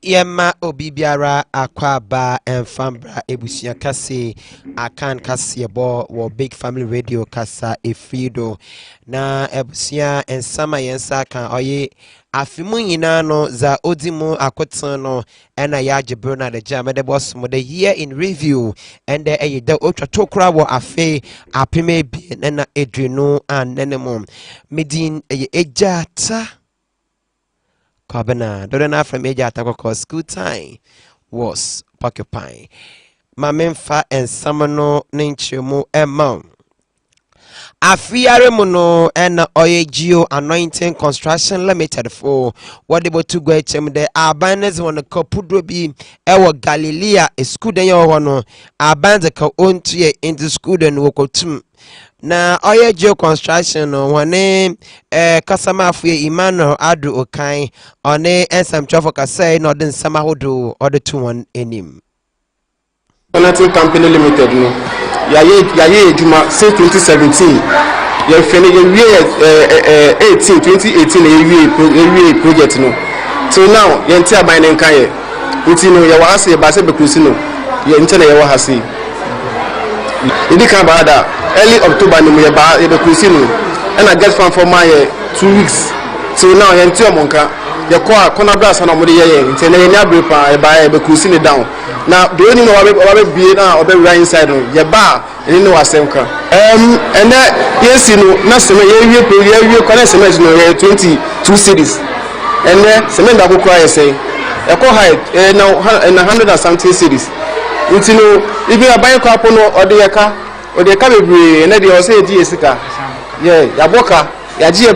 Yema obibiara akwaba enfambra ebusia kase akan kase bo wo big family radio kasa efrido na ebusia ensama yensa kan oye afimu nyina no za odimu akotan no ena ya jebro na de jam de boss mo de year in review and the eyeda otwa tokra wo afe apeme bi na edrenu anenemo medin ejata Kabana, Dodana from Major Takoko school time was occupying. Mamemfa and Samano Ninchumu Emma. Afiare Muno and Oyegio Anointing Construction Limited for what able to go to the Abanas on the Kopudrobi Ewa Galilea, a school day or no, Abanza own to into school and Wokotum. Na Oyegio Construction one name customer for Emmanuel Adu Okai on a some traffic say not in Samahodo or the 2-1 in him. Company Limited no. Yaye Juma since 2017. You finish 2018 project no. So now you enter by Nenkaye. Uti no ya wahasi ba se bekusi no. You enter na ya wahasi. Idi kan bada early October ni ya ba e bekusi no. And I get from for my 2 weeks. So now you enter monka. Ya kwa kona brass na mo de ye. Enter na nya brepa e ba e bekusi ni down. Now the only know we be now or be right inside no. Ya ba eni no asemka. And that yes you know na se me ye connect se me no 22 cities. And then se me da ko cry say e ko high now 100 and something cities. Nti no ibi aban ko apo no ode ye ka bebre na de o say di esika. Yeah, ya boka ya ji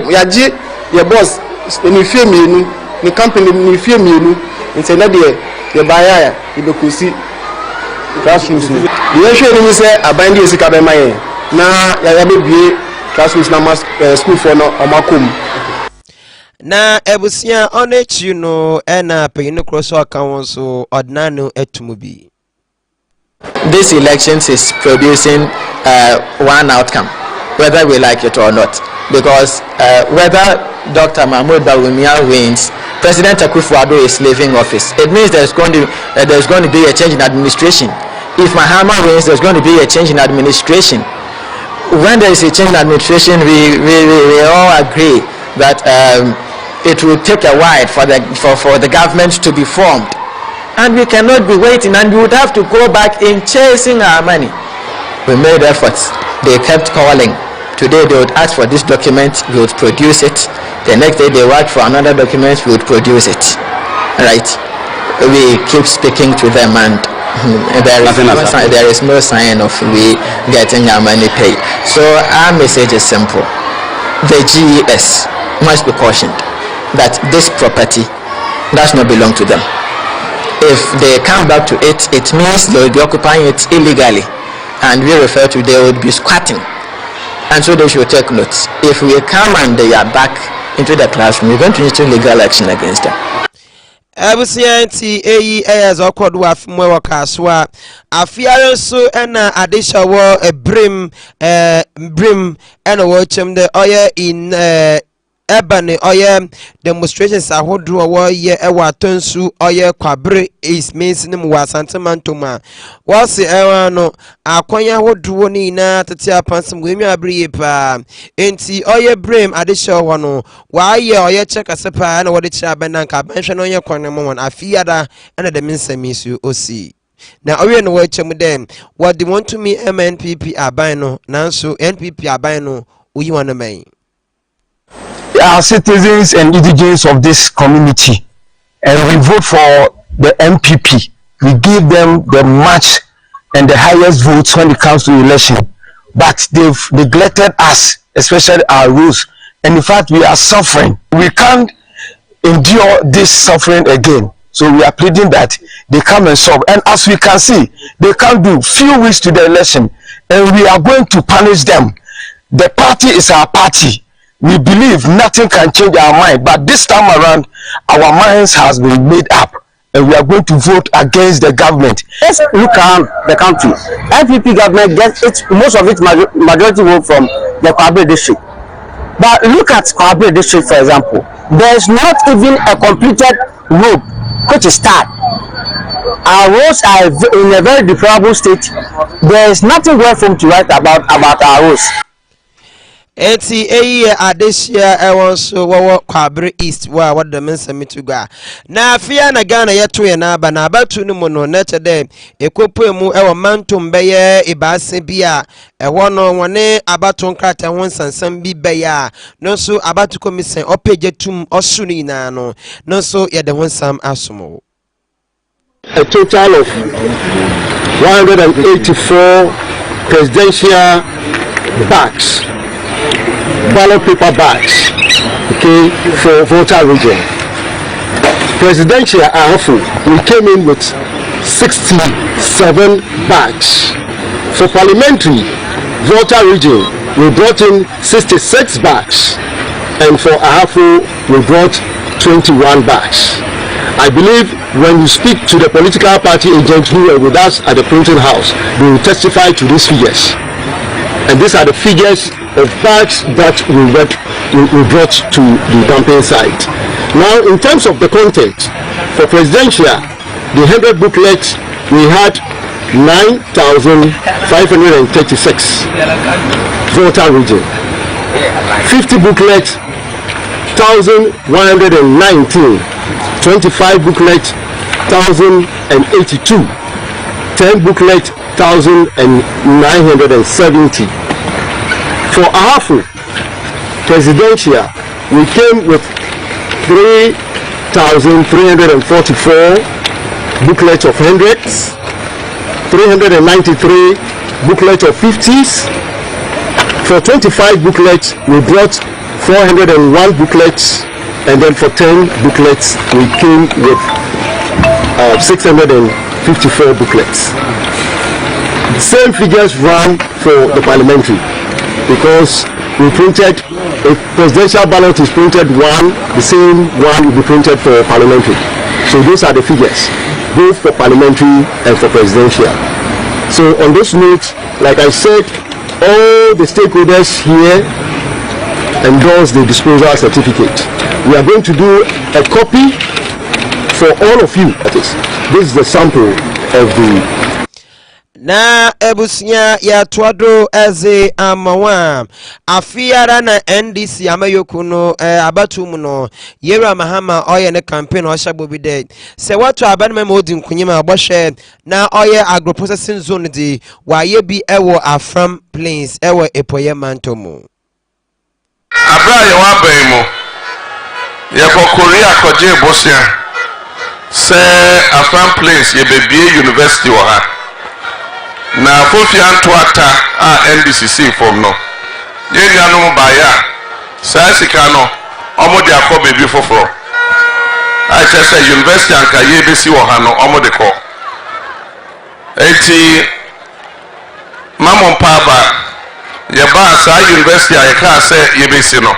ye boss ni fie mienu ni company ni fie mienu. Nti na de ye ba ya ibekusi classrooms no. Ye hwe ni say aban de esika be maye na ya bebie classrooms na school for no omakom. Na ebusia onechi no ena peyino cross account so ordinano etumubi. This elections is producing one outcome, whether we like it or not, because whether Dr. Mahmoud Bawumia wins, President Akufo-Addo is leaving office. It means there's going to be a change in administration. If Mahama wins, there's going to be a change in administration. When there is a change in administration, we all agree that it will take a while for the government to be formed. And we cannot be waiting, and we would have to go back in chasing our money. We made efforts. They kept calling. Today they would ask for this document, we would produce it. The next day they would ask for another document, we would produce it. Right? We keep speaking to them, and there is no sign of we getting our money paid. So our message is simple. The GES must be cautioned that this property does not belong to them. If they come back to it, it means they will be occupying it illegally, and we refer to they would be squatting, and so they should take notes. If we come and they are back into the classroom, we're going to issue legal action against them. Ebusianti as awkward waf mwe kaswa afiare so ena adisha wo brim ena wo chem de oye in Ebony oye demonstrations ahodo wo ye ewa tonsu oye kwabre is means nim wasantemantoma wase ewa no akwanya ahodo ni na tete apansem gwemi abriye pa enti oye brem adesha ho no wa ye oye check asepa na wode chia benanka banhwe no ye kwanemo won afiada na de mensamisu osi na owe no wo chem dem what they want to me MNPP aban no nanso NPP aban no oyi wana man. Are citizens and indigents of this community, and we vote for the MPP. We give them the much and the highest votes when it comes to election, but they've neglected us, especially our rules, and in fact we are suffering. We can't endure this suffering again, so we are pleading that they come and solve. And as we can see, they can't do few weeks to the election, and we are going to punish them. The party is our party. We believe nothing can change our mind, but this time around our minds has been made up, and we are going to vote against the government. Let's look around the country. NPP government gets most of its majority vote from the Kwabre district. But look at Kwabere district, for example. There is not even a completed road which is started. Our roads are in a very deplorable state. There is nothing well for them to write about our roads. Eti eyi adeshia ewon so wo Kwabere East wa wadda mensa mituga na afia na Ghana yeto ye na aba na abatu no mu no na chede ekopu mu ewo mantom beye ibase bia ewo no wone abatu nkrata ho nsansam bi beye no so abatu komisen opejetum osunu ina no no so ye de ho nsam asomo. A total of 184 presidential bags, ballot paper bags, okay, for voter region. Presidential AFO, we came in with 67 bags. For parliamentary voter region, we brought in 66 bags, and for AFO, we brought 21 bags. I believe when you speak to the political party agents who were with us at the printing house, they will testify to these figures. And these are the figures of bags that we brought to the campaign site. Now, in terms of the content, for presidential, the 100 booklets, we had 9,536 voter region. 50 booklets, 1,119. 25 booklet 1,082, 10 booklet 1,970. For AFO presidential, we came with 3,344 booklets of hundreds, 393 booklets of 50s. For 25 booklets, we brought 401 booklets. And then for 10 booklets, we came with 654 booklets. Same figures run for the parliamentary, because we printed, if presidential ballot is printed one, the same one will be printed for parliamentary. So those are the figures, both for parliamentary and for presidential. So on this note, like I said, all the stakeholders here endorse the disposal certificate. We are going to do a copy for all of you. This is the sample of the na ebusia ya twado eze amawa afiara na NDC amayoku no abatu mu no yera mahama oye ne campaign o hyabo bi de se watu abanma modi nkunyima abohwe na oye agro processing zone di waye bi ewo Afram Plains ewo epoye mantomu abra ye wa ban mu ye ko Korea koje bosia se Afram Plains ye bebie university wa ha na fofi antoata a NDCC form no ye nuanom baya sa sika no omode akọ bebi foforo a chese university anka ye besi wo ha no omode ko enti mamon paba ye ba sa university a ye ka se ye besi no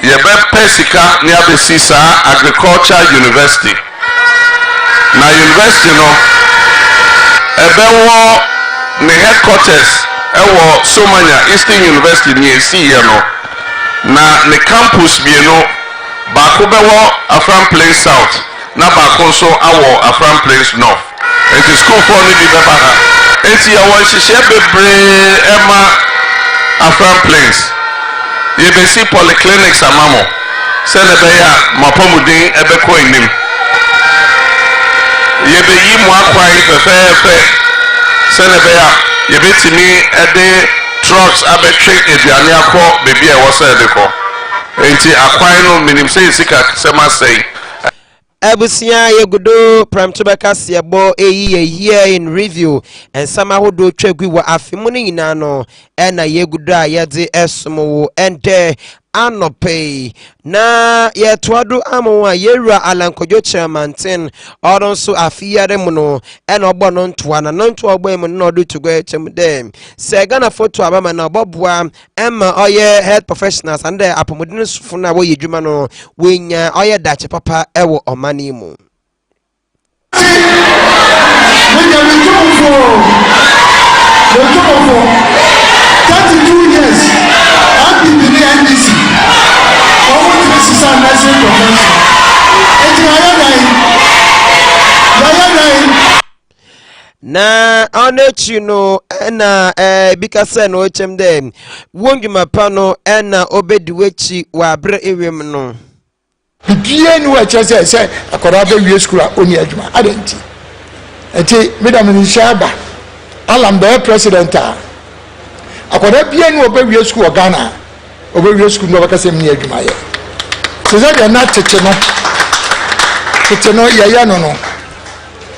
ye be pesika ni abesi sa agriculture university na university no ebewo ne headquarters ewo Somanya Eastern University ni esi ye no na ne campus bi no ba ko bewo Afram Plains South na ba ko so awo Afram Plains North enti school for ni bi beba ha enti ya won hihye bebre ema Afram Plains ye be si polyclinics amamo se ne be ya mapomuden ebe ko enim ye be yi mu akwai fefefe se ne be ya ye betimi ede trucks abetwe eduane akọ bebi e wo se de ko enti akwai no minim se sika se masei Ebusia yegudo prime tobeka siebo eyi here in review and sama hodo twagwi wa afimu ni nyina no na yegudo a yede esomo ende anope na yetwado amwa yewura alankojo chairman odon so afiyare mu no na ogbo no ntoa na ntoa ogbo mu no do tugo echem dem se Ghana photo abama na obobua emma oye health professionals and apomodin sufo na wo yedwuma no wenya oye dache papa ewo omani mu for 32 years. na onechi no na bikasa no chem dem wondwuma pa no na obediwechi wa abre ewem no bibie ni wa chese se akoda be wie school a oni adwuma adenti enti madam ni shaba alam be president a akoda bie ni obe wie school Ghana obe wie school no bakase mni adwuma ye so ze na tete no ya no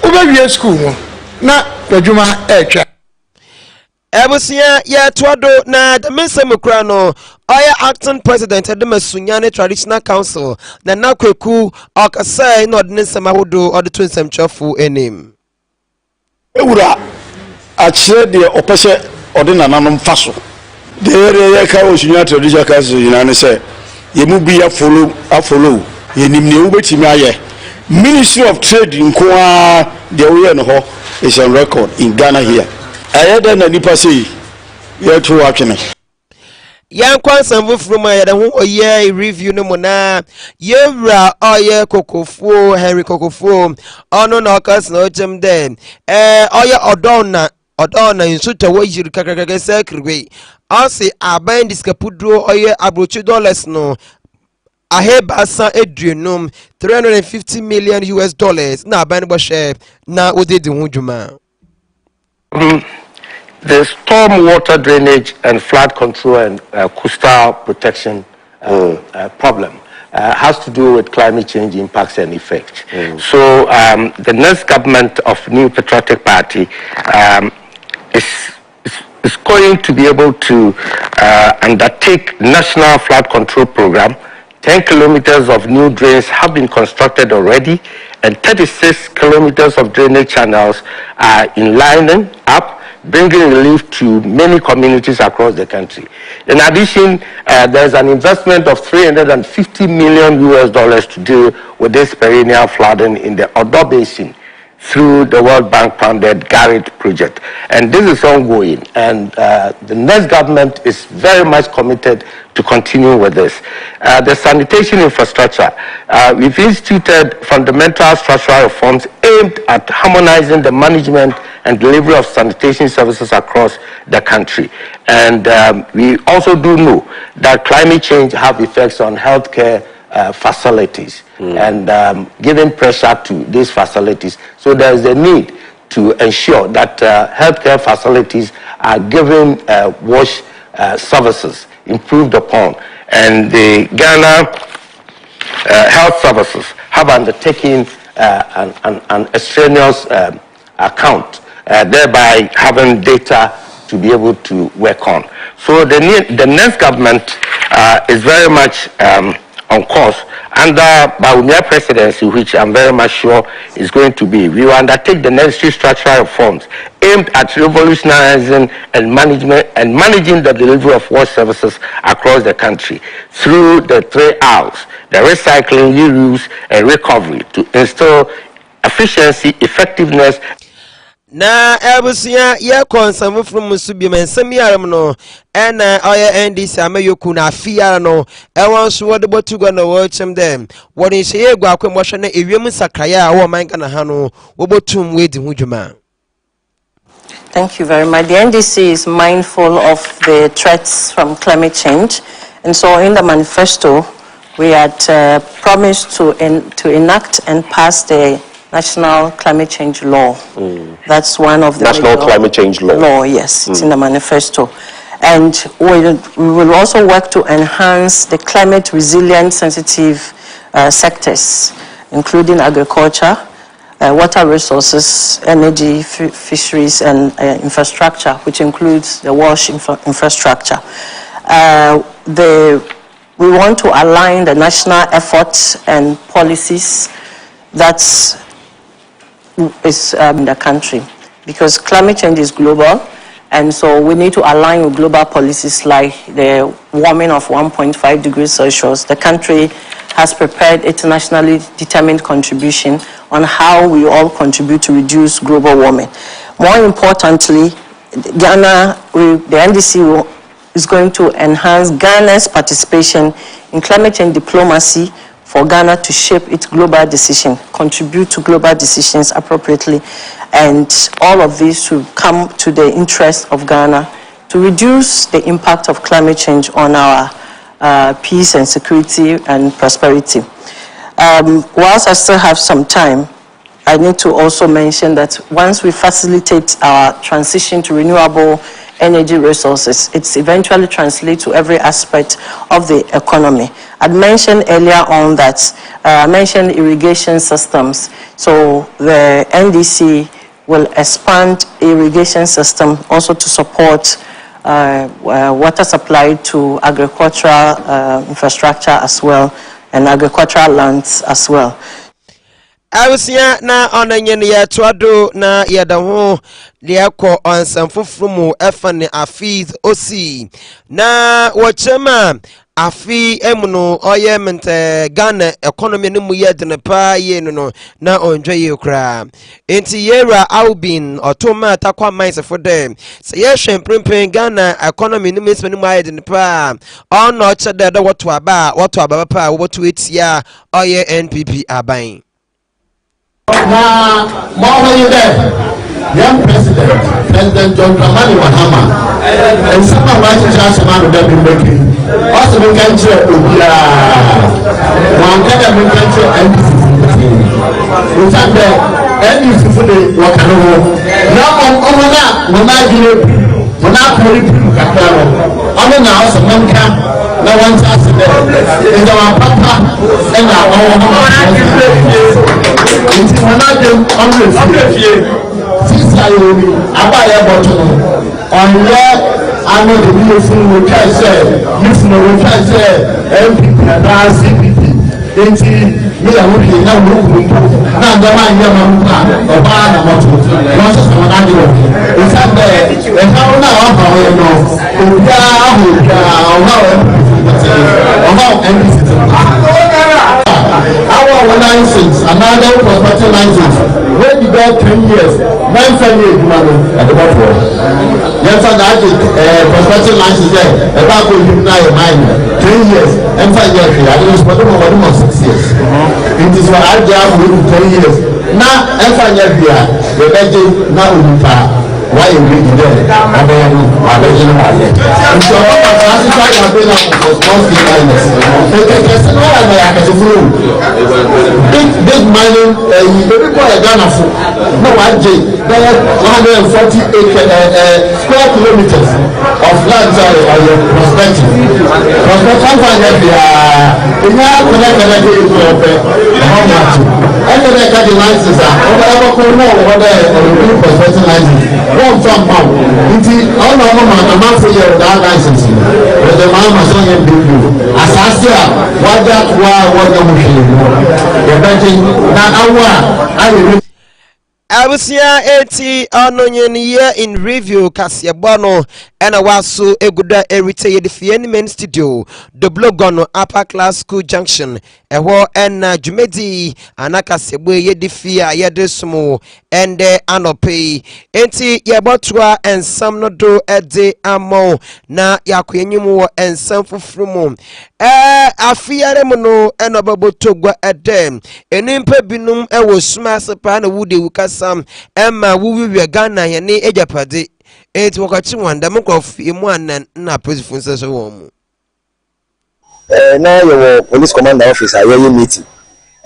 obe wie school no na adwuma etwa Ebusia ya twado na the mensemukra no oya acting president Edemasunyane traditional council na nakweku okasai no de nsemahodo ode to nsemchafo enim ewura achire de opese ode nananom faso de ere ka Osunya traditional council yinane se yemu bi follow yenim ne ubetimi aye Ministry of Trade nkoa de we no ho is on record in Ghana here ayeda na nipa sei yetu akene yankwan sambu from ayeda ho oye review no mona yewra oye kokofo Henry kokofo ono na okas na ochem den oye odona insuta wo yiri kakakaka sekriwe asi aban diskapudro oye abrochi dollars no ahebasa edrenum $350 million na aban bo share na odedi ho dwuma. The storm water drainage and flood control and coastal protection problem has to do with climate change impacts and effects. So the next government of New Patriotic Party is going to be able to undertake national flood control program. 10 kilometers of new drains have been constructed already, and 36 kilometers of drainage channels are in lining up, bringing relief to many communities across the country. In addition, there's an investment of $350 million to deal with this perennial flooding in the Odo Basin through the World Bank funded Garrett project. And this is ongoing, and the next government is very much committed to continue with this. The sanitation infrastructure, we've instituted fundamental structural reforms aimed at harmonizing the management and delivery of sanitation services across the country. And we also do know that climate change have effects on healthcare facilities and giving pressure to these facilities. So there is a need to ensure that healthcare facilities are given wash services improved upon. And the Ghana Health Services have undertaken an extraneous account, thereby having data to be able to work on. So the next government is very much on course under Bawumia presidency, which I'm very much sure is going to be. We will undertake the necessary structural reforms aimed at revolutionizing and managing the delivery of water services across the country through the 3 R's: the recycling, reuse, and recovery, to instill efficiency, effectiveness. Na ebusia ye konsamu from musubi mensem yaram no na oya NDC amayoku na afia no ewon so wode botugo na wo chem dem wode hye egwa akwem hwe na ewiem sakraya a wo man kana ha no wo botum wedi hu dwuma. Thank you very much. The NDC is mindful of the threats from climate change, and so in the manifesto we had promised to enact and pass the National Climate Change Law. That's one of the National Climate Change Law. Yes, it's in the manifesto. And we will also work to enhance the climate resilient sensitive sectors, including agriculture, water resources, energy, fisheries, and infrastructure, which includes the wash infrastructure. We want to align the national efforts and policies that's in the country, because climate change is global, and so we need to align with global policies like the warming of 1.5 degrees Celsius. The country has prepared internationally determined contribution on how we all contribute to reduce global warming. More importantly, Ghana, the NDC is going to enhance Ghana's participation in climate change diplomacy for Ghana to shape its global decision, contribute to global decisions appropriately, and all of this will come to the interest of Ghana to reduce the impact of climate change on our peace and security and prosperity. Whilst I still have some time, I need to also mention that once we facilitate our transition to renewable energy resources, it's eventually translates to every aspect of the economy. I'd mentioned earlier on that, I mentioned irrigation systems. So the NDC will expand irrigation system also to support water supply to agricultural infrastructure as well, and agricultural lands as well. Awusia na onanyen ya twado na yadaho liako onsanfofrumu efane afiz osi na wachema afi emuno oye mente Ghana economy no mu yedne pa ye no na onjwe yekra enti yera Albin otoma takwa mines for them se ye hwemprempen Ghana economy no mesme no mu yedne pa ono chede de woto aba pa woto etia oye NPP aban. Now, more you there, young President John Dramani Mahama, and some of my teachers have been making. Also, we can share one kind of country and we can be any food what can know. Now, when I do it, when I put it, I'm in the house of one camp. No one's asking them. It's our papa and our own. It's one of them 100 years. Since I buy a bottle on where I know the beautiful will try to say, you know, will try to say, MPP and CPP. It's me, I will be now moving. Now, the man, your man, or ban a bottle. Not just one annual. It's up there. And how now, you know, our license, another prospective license, when you got 10 years, 9 years, at the bottom. Yes, I did prospective license there, about to deny a minor, 10 years, and 5 years, I was what 6 years. It is what I have with 10 years. Now, and 5 years, the budget now will be why you read there? I mean, I don't know. So, I'm trying to bring up the small miners. Big mining, people are Ghana for no 140 square kilometers of land on your perspective. Prospective they are connected how much? And the licenses are prospective licenses. One from mouth. All of them are the man for your license. But the man must not be blue. As I said, what that was the machine. You're betting now, I will. Abusia 80 ononyen year in review Kasiebono ena waso eguda erite the Fienman studio the blogono upper class school junction eho ena jumedi anakasiebo ye defia ye desmo ende anope enti yebotwa ensam no do ede amo na yakwenyum wo ensam fufrumu afiare mu no ena babotogwa edem enimpa binum ewo suma sepa na wude wukasam emma wuwi Ghana ye ne ejapade enti wakachi wanda mkof imu anan na position so wo mu na your police commander office aye meeting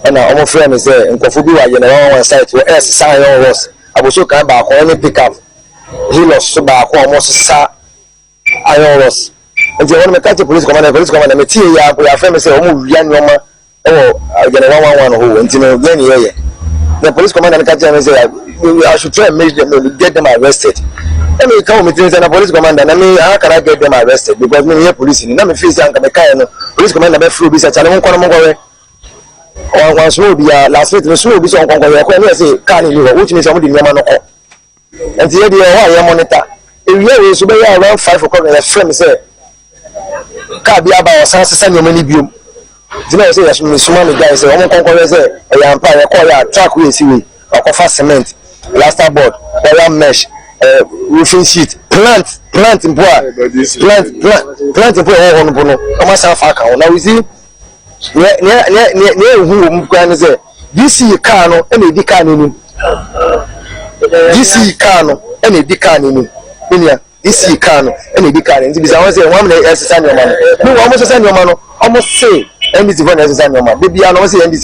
and omo frame me say nkofo bi wa ye na one site where else sign was aboso kan ba ko ni pick up he lost so ba ko omo sa iron was nti won me catch police commander me tie ya frame me say omo wia nyoma e wo je na 111 ho nti no gani ye the police commander catch me say I should try and make them get them arrested. Let me come with the police commander. I mean, how can I get them arrested? Because me here police. Now me feel say I'm coming. Police commander be free. Be say challenge one corner more. Or one slow be last week. Me slow be so on corner. I can say can you? Which means somebody near man no. And the idea why I monitor. If you are so be around 5 o'clock, my friend say, "Car be about send your money bill." You know say yes me small guy say, "Omo corner say, I am pa. I call ya track we see we. I offer cement." Plaster board, wire mesh, roofing sheet, plant in poor, plant in poor. Come on, now we see ne hu mu kwa ne say DC car no e na edi car ni DC car no e na edi car ni nia DC car no e na edi car ni bisa won say won na exercise no ma no no won mo say no ma no almost say NDC for exercise no ma bibia no say NDC